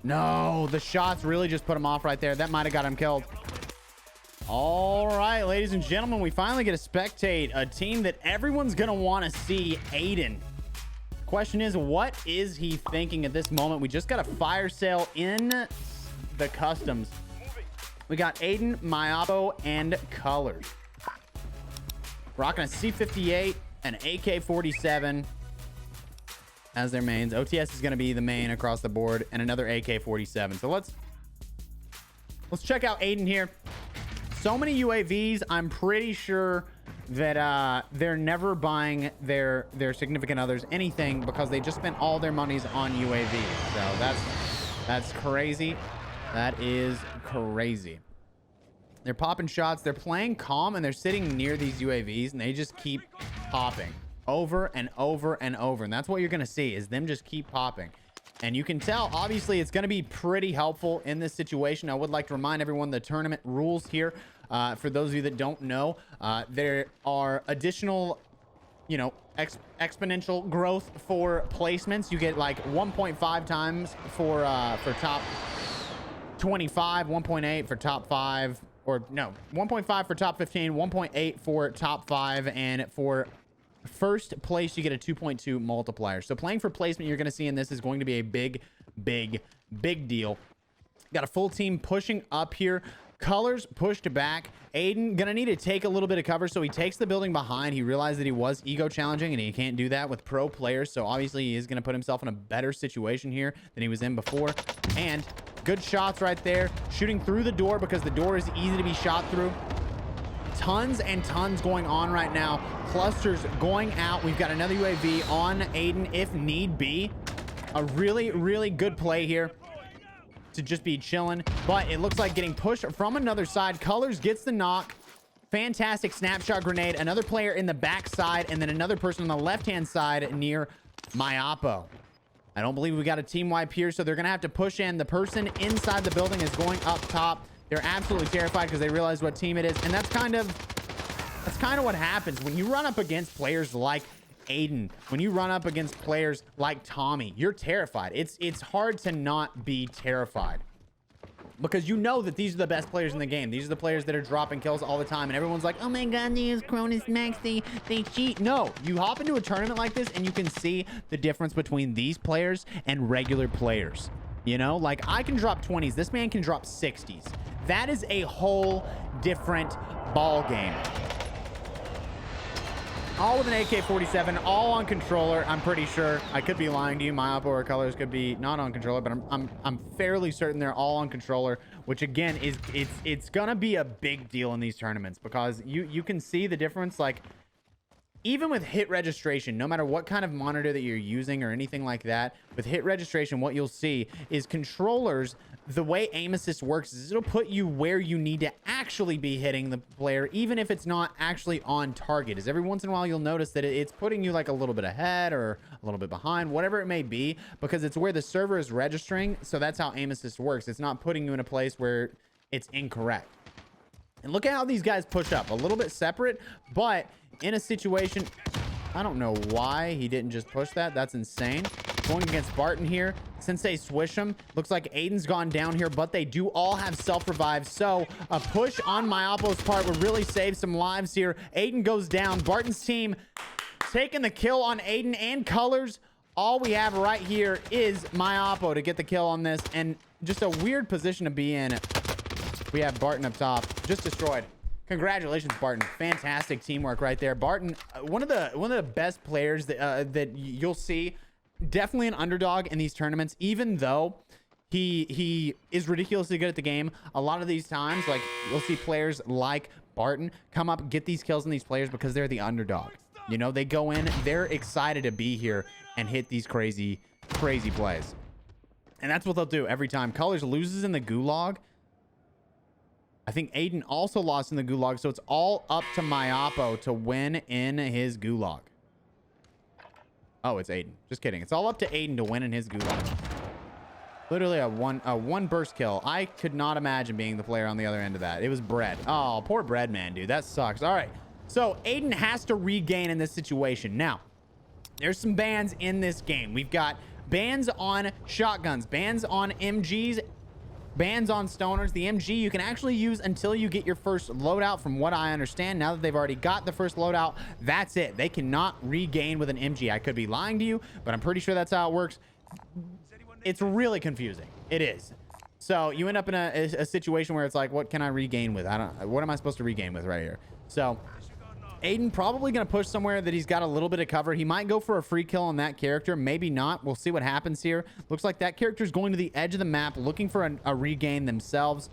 No, the shots really just put him off right there. That might have got him killed. All right, ladies and gentlemen, we finally get to spectate a team that everyone's going to want to see, Aydan. Question is, what is he thinking at this moment? We just got a fire sale in the customs. We got Aydan, Myapo, and Colors. Rocking a C58, an AK-47 as their mains. OTS is going to be the main across the board, and another AK-47. So let's check out Aydan here. So many UAVs. I'm pretty sure that they're never buying their significant others anything because they just spent all their monies on UAVs. So that's crazy. That is crazy. They're popping shots. They're playing calm, and they're sitting near these UAVs, and they just keep popping over and over and over. And that's what you're going to see is them just keep popping. And you can tell, obviously, it's going to be pretty helpful in this situation. I would like to remind everyone the tournament rules here. For those of you that don't know, there are additional, you know, exponential growth for placements. You get like 1.5 times for top 25, 1.8 for top 5, or no, 1.5 for top 15, 1.8 for top 5, and for first place you get a 2.2 multiplier. So playing for placement, you're going to see in this is going to be a big deal. Got a full team pushing up here. Colors pushed back. Aydan gonna need to take a little bit of cover, so he takes the building behind. He realized that he was ego challenging, and he can't do that with pro players, so obviously he is gonna put himself in a better situation here than he was in before. And good shots right there, shooting through the door because the door is easy to be shot through. Tons and tons going on right now. Clusters going out. We've got another UAV on Aydan if need be. A really good play here to just be chilling, but it looks like getting pushed from another side. Colors gets the knock. Fantastic snapshot grenade. Another player in the back side, and then another person on the left-hand side near Myapo. I don't believe we got a team wipe here, so they're gonna have to push in. The person inside the building is going up top. They're absolutely terrified because they realize what team it is, and that's kind of what happens when you run up against players like Aydan. When you run up against players like Tommy, you're terrified. It's hard to not be terrified because you know that these are the best players in the game. These are the players that are dropping kills all the time, and everyone's like, oh my god, they use Cronus Max, they cheat. No, you hop into a tournament like this and you can see the difference between these players and regular players. You know, like I can drop 20s, this man can drop 60s. That is a whole different ball game. All with an AK-47, all on controller. I'm pretty sure. I could be lying to you. Myapo or Colors could be not on controller, but I'm fairly certain they're all on controller, which again is it's gonna be a big deal in these tournaments because you can see the difference. Like even with hit registration, no matter what kind of monitor that you're using or anything like that, with hit registration, what you'll see is controllers. The way aim assist works is it'll put you where you need to actually be hitting the player, even if it's not actually on target. As every once in a while, you'll notice that it's putting you like a little bit ahead or a little bit behind, whatever it may be, because it's where the server is registering. So that's how aim assist works. It's not putting you in a place where it's incorrect. And look at how these guys push up a little bit separate, but in a situation, I don't know why he didn't just push that. That's insane. Going against Barton here. Sensei swish him. Looks like Aydan's gone down here, but they do all have self-revive. So a push on Myapo's part would really save some lives here. Aydan goes down. Barton's team taking the kill on Aydan and Colors. All we have right here is Myapo to get the kill on this, and just a weird position to be in. We have Barton up top, just destroyed. Congratulations, Barton. Fantastic teamwork right there. Barton, one of the best players that you'll see. Definitely an underdog in these tournaments, even though he is ridiculously good at the game. A lot of these times, like you'll see players like Barton come up, get these kills on these players because they're the underdog. You know, they go in, they're excited to be here and hit these crazy plays. And that's what they'll do every time. Colors loses in the gulag. I think Aydan also lost in the gulag, so it's all up to Myapo to win in his gulag. Oh, it's Aydan. Just kidding. It's all up to Aydan to win in his gulag. Literally a one burst kill. I could not imagine being the player on the other end of that. It was Bread. Oh, poor Bread, man, dude. That sucks. All right. So Aydan has to regain in this situation. Now, there's some bans in this game. We've got bans on shotguns, bans on MGs, bans on stoners. The MG you can actually use until you get your first loadout, from what I understand. Now that they've already got the first loadout, that's it. They cannot regain with an MG. I could be lying to you, but I'm pretty sure that's how it works. It's really confusing. It is. So you end up in a situation where it's like, what can I regain with? What am I supposed to regain with right here? So Aydan probably going to push somewhere that he's got a little bit of cover. He might go for a free kill on that character. Maybe not. We'll see what happens here. Looks like that character is going to the edge of the map looking for a regain themselves.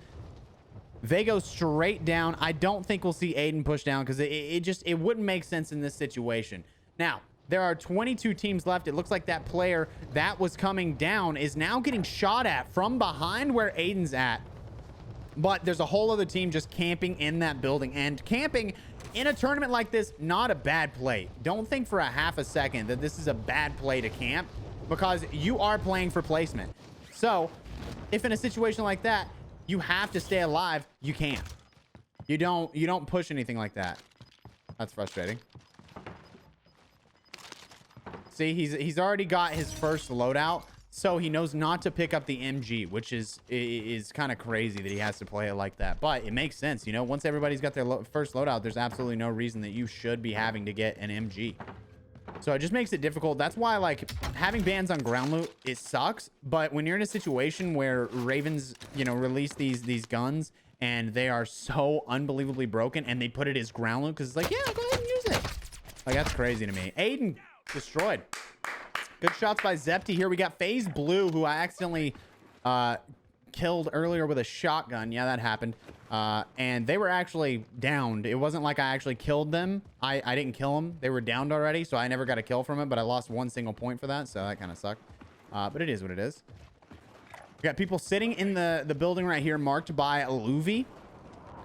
They go straight down. I don't think we'll see Aydan push down because it wouldn't make sense in this situation. Now, there are 22 teams left. It looks like that player that was coming down is now getting shot at from behind where Aydan's at. But there's a whole other team just camping in that building. And camping in a tournament like this, not a bad play. Don't think for a half a second that this is a bad play to camp, because you are playing for placement. So if in a situation like that, you have to stay alive, you can't. You don't push anything like that. That's frustrating. See, he's already got his first loadout, so he knows not to pick up the MG, which is kind of crazy that he has to play it like that. But it makes sense, you know. Once everybody's got their first loadout, there's absolutely no reason that you should be having to get an MG. So it just makes it difficult. That's why, like, having bans on ground loot, it sucks. But when you're in a situation where Ravens, you know, release these guns and they are so unbelievably broken, and they put it as ground loot because it's like, yeah, go ahead and use it. Like, that's crazy to me. Aydan destroyed. Good shots by Zepti here. We got Faze Bloo, who I accidentally killed earlier with a shotgun. Yeah, that happened. And they were actually downed. It wasn't like I actually killed them. I didn't kill them. They were downed already, so I never got a kill from it, but I lost one single point for that, so that kind of sucked. But it is what it is. We got people sitting in the building right here marked by Luvi.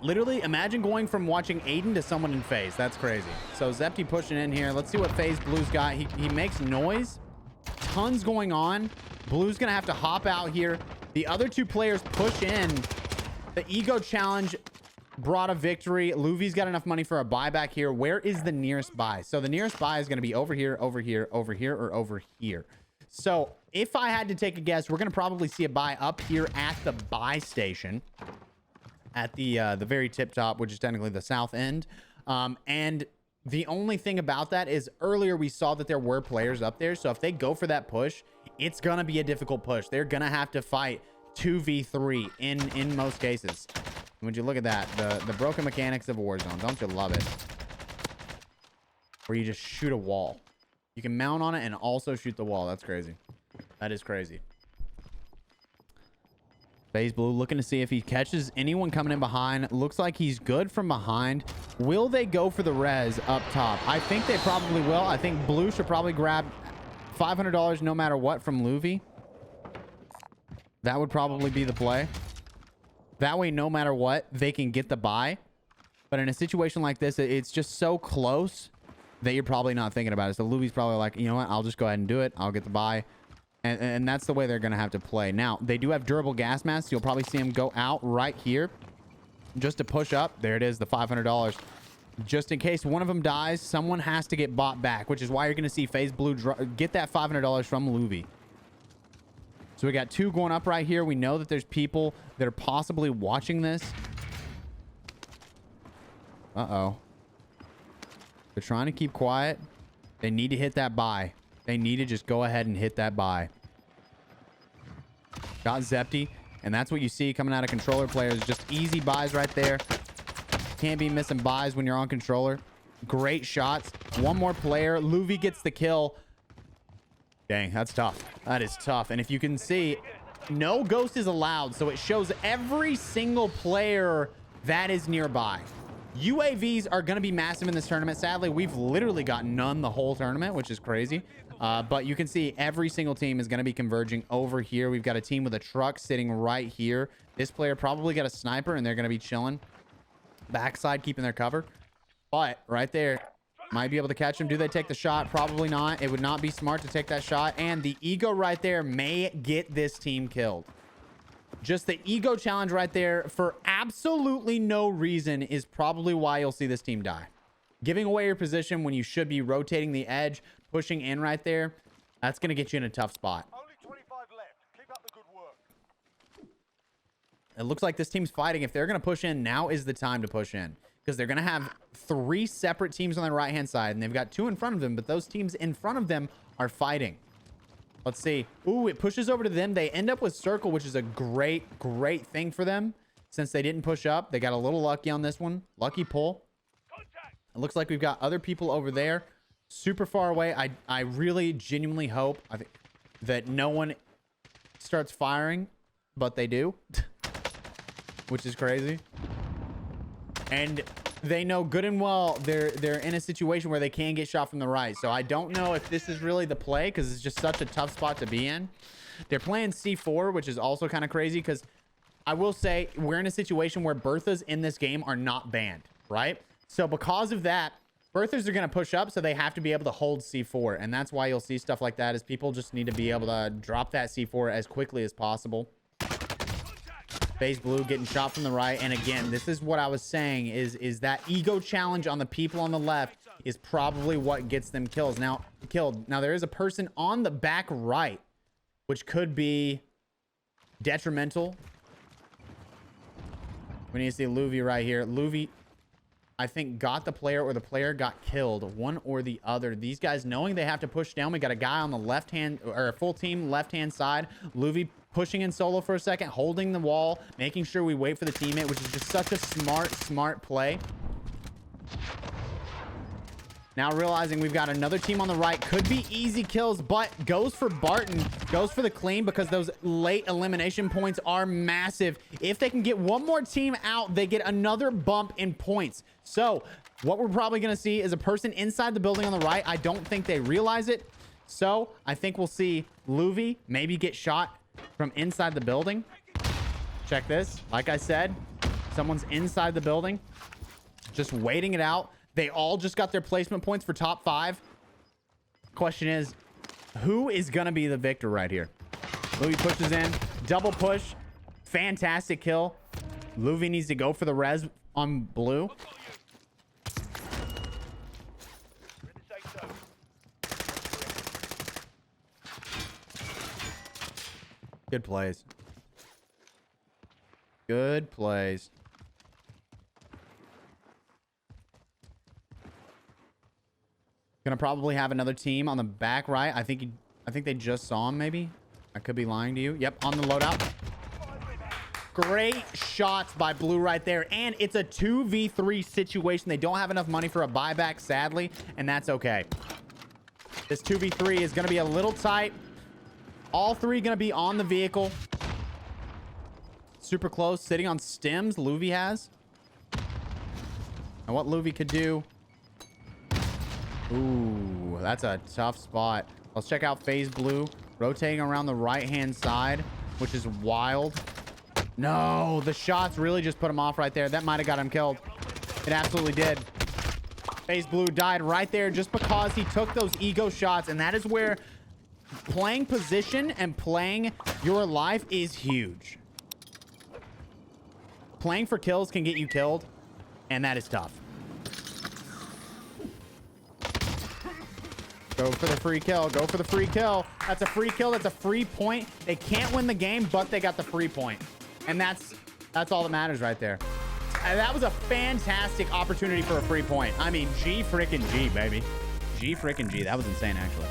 Literally, imagine going from watching Aydan to someone in Faze. That's crazy. So Zepti pushing in here. Let's see what Faze Blue's got. He makes noise. Tons going on. Blue's gonna have to hop out here. The other two players push in. The ego challenge brought a victory. Luvi's got enough money for a buyback here. Where is the nearest buy? So the nearest buy is gonna be over here, over here, over here, or over here. So if I had to take a guess, we're gonna probably see a buy up here at the buy station, at the very tip top, which is technically the south end. And the only thing about that is earlier we saw that there were players up there. So if they go for that push, it's going to be a difficult push. They're going to have to fight 2v3 in most cases. Would you look at that? The broken mechanics of Warzone. Don't you love it? Where you just shoot a wall. You can mount on it and also shoot the wall. That's crazy. That is crazy. Faze Blue looking to see if he catches anyone coming in behind. Looks like he's good from behind. Will they go for the res up top? I think they probably will. I think Blue should probably grab $500 no matter what from Luvi. That would probably be the play. That way, no matter what, they can get the buy. But in a situation like this, it's just so close that you're probably not thinking about it. So Luvi's probably like, you know what? I'll just go ahead and do it. I'll get the buy. And that's the way they're going to have to play. Now, they do have durable gas masks. You'll probably see them go out right here just to push up. There it is, the $500. Just in case one of them dies, someone has to get bought back, which is why you're going to see Faze Blue get that $500 from Luvi. So we got two going up right here. We know that there's people that are possibly watching this. Uh-oh. They're trying to keep quiet. They need to hit that buy. They need to just go ahead and hit that buy. Got Zepti, and that's what you see coming out of controller players. Just easy buys right there. Can't be missing buys when you're on controller. Great shots. One more player. Luvi gets the kill. Dang, that's tough. That is tough. And if you can see, no ghost is allowed, so it shows every single player that is nearby. UAVs are going to be massive in this tournament. Sadly, we've literally got none the whole tournament, which is crazy. But you can see every single team is going to be converging over here. We've got a team with a truck sitting right here. This player probably got a sniper, and they're going to be chilling backside, keeping their cover. But right there, might be able to catch him. Do they take the shot? Probably not. It would not be smart to take that shot. And the ego right there may get this team killed. Just the ego challenge right there for absolutely no reason is probably why you'll see this team die. Giving away your position when you should be rotating the edge, pushing in right there, that's going to get you in a tough spot. It looks like this team's fighting. If they're going to push in, now is the time to push in. Because they're going to have 3 separate teams on the right-hand side. And they've got 2 in front of them. But those teams in front of them are fighting. Let's see. Ooh, it pushes over to them. They end up with circle, which is a great thing for them. Since they didn't push up. They got a little lucky on this one. Lucky pull. It looks like we've got other people over there. Super far away. I really genuinely hope that no one starts firing. But they do. Which is crazy. And they know good and well they're in a situation where they can get shot from the right. So I don't know if this is really the play because it's just such a tough spot to be in. They're playing C4, which is also kind of crazy because I will say we're in a situation where Berthas in this game are not banned, right? So because of that, Berthas are going to push up, so they have to be able to hold C4. And that's why you'll see stuff like that is people just need to be able to drop that C4 as quickly as possible. Faze Bloo getting shot from the right. And again, this is what I was saying is that ego challenge on the people on the left is probably what gets them killed. Now, there is a person on the back right, which could be detrimental. We need to see Louvy right here. Louvy, I think, got the player or the player got killed. One or the other. These guys knowing they have to push down. We got a guy on the left hand or a full team left hand side. Louvy pushing in solo for a second, holding the wall, making sure we wait for the teammate, which is just such a smart play. Now realizing we've got another team on the right. Could be easy kills, but goes for Barton. Goes for the clean because those late elimination points are massive. If they can get one more team out, they get another bump in points. So what we're probably going to see is a person inside the building on the right. I don't think they realize it. So I think we'll see Louvy maybe get shot from inside the building. Check this. Like I said, someone's inside the building, just waiting it out. They all just got their placement points for top 5. Question is, who is going to be the victor right here? Louvy pushes in. Double push. Fantastic kill. Louvy needs to go for the res on Blue. Good plays. Good plays. Gonna probably have another team on the back right. I think they just saw him, maybe. I could be lying to you. Yep, on the loadout. Great shots by Blue right there. And it's a 2v3 situation. They don't have enough money for a buyback, sadly, and that's okay. This 2v3 is gonna be a little tight. All 3 gonna be on the vehicle. Super close, sitting on stems. Louvy has. And what Louvy could do. Ooh, that's a tough spot. Let's check out Faze Bloo rotating around the right-hand side, which is wild. No, the shots really just put him off right there. That might have got him killed. It absolutely did. Faze Bloo died right there just because he took those ego shots, and that is where playing position and playing your life is huge. Playing for kills can get you killed, and that is tough. Go for the free kill. Go for the free kill. That's a free kill. That's a free point. They can't win the game, but they got the free point. And that's all that matters right there. And that was a fantastic opportunity for a free point. I mean, G freaking G, baby. G freaking G. That was insane, actually.